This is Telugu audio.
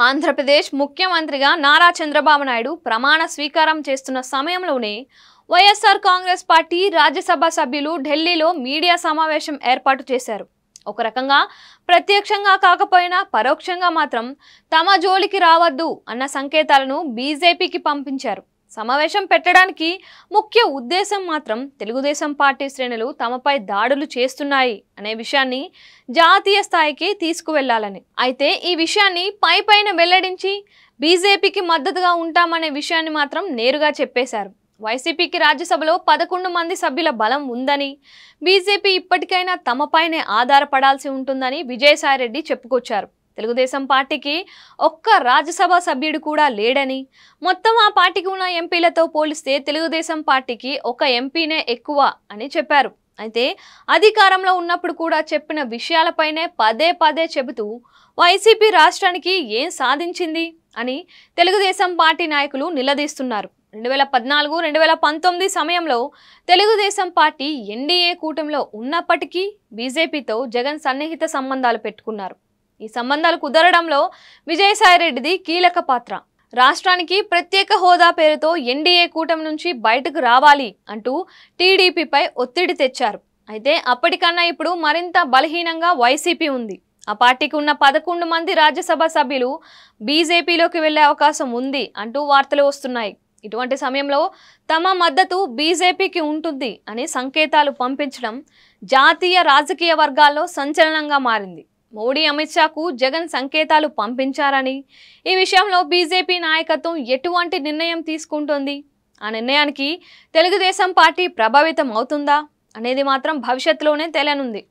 ఆంధ్రప్రదేశ్ ముఖ్యమంత్రిగా నారా చంద్రబాబు నాయుడు ప్రమాణ స్వీకారం చేస్తున్న సమయంలోనే వైఎస్ఆర్ కాంగ్రెస్ పార్టీ రాజ్యసభ సభ్యులు ఢిల్లీలో మీడియా సమావేశం ఏర్పాటు చేశారు. ఒక రకంగా ప్రత్యక్షంగా కాకపోయినా పరోక్షంగా మాత్రం తమ జోలికి రావద్దు అన్న సంకేతాలను బీజేపీకి పంపించారు. సమావేశం పెట్టడానికి ముఖ్య ఉద్దేశం మాత్రం తెలుగుదేశం పార్టీ శ్రేణులు తమపై దాడులు చేస్తున్నాయి అనే విషయాన్ని జాతీయ స్థాయికి తీసుకువెళ్లాలని. అయితే ఈ విషయాన్ని పైపైన వెల్లడించి బీజేపీకి మద్దతుగా ఉంటామనే విషయాన్ని మాత్రం నేరుగా చెప్పేశారు. వైసీపీకి రాజ్యసభలో 11 మంది సభ్యుల బలం ఉందని, బీజేపీ ఇప్పటికైనా తమపైనే ఆధారపడాల్సి ఉంటుందని విజయసాయిరెడ్డి చెప్పుకొచ్చారు. తెలుగుదేశం పార్టీకి ఒక్క రాజ్యసభ సభ్యుడు కూడా లేడని, మొత్తం ఆ పార్టీకి ఉన్న ఎంపీలతో పోలిస్తే తెలుగుదేశం పార్టీకి ఒక ఎంపీనే ఎక్కువ అని చెప్పారు. అయితే అధికారంలో ఉన్నప్పుడు కూడా చెప్పిన విషయాలపైనే పదే పదే చెబుతూ వైసీపీ రాష్ట్రానికి ఏం సాధించింది అని తెలుగుదేశం పార్టీ నాయకులు నిలదీస్తున్నారు. 2014-2019 సమయంలో తెలుగుదేశం పార్టీ ఎన్డీఏ కూటమిలో ఉన్నప్పటికీ బీజేపీతో జగన్ సన్నిహిత సంబంధాలు పెట్టుకున్నారు. ఈ సంబంధాలు కుదరడంలో విజయసాయిరెడ్డిది కీలక పాత్ర. రాష్ట్రానికి ప్రత్యేక హోదా పేరుతో ఎన్డీఏ కూటమి నుంచి బయటకు రావాలి అంటూ టీడీపీపై ఒత్తిడి తెచ్చారు. అయితే అప్పటికన్నా ఇప్పుడు మరింత బలహీనంగా వైసీపీ ఉంది. ఆ పార్టీకి ఉన్న 11 మంది రాజ్యసభ సభ్యులు బీజేపీలోకి వెళ్లే అవకాశం ఉంది అంటూ వార్తలు వస్తున్నాయి. ఇటువంటి సమయంలో తమ మద్దతు బీజేపీకి ఉంటుంది అని సంకేతాలు పంపించడం జాతీయ రాజకీయ వర్గాల్లో సంచలనంగా మారింది. మోడీ, అమిత్ షాకు జగన్ సంకేతాలు పంపించారని, ఈ విషయంలో బీజేపీ నాయకత్వం ఎటువంటి నిర్ణయం తీసుకుంటుంది, ఆ నిర్ణయానికి తెలుగుదేశం పార్టీ ప్రభావితం అవుతుందా అనేది మాత్రం భవిష్యత్తులోనే తేలనుంది.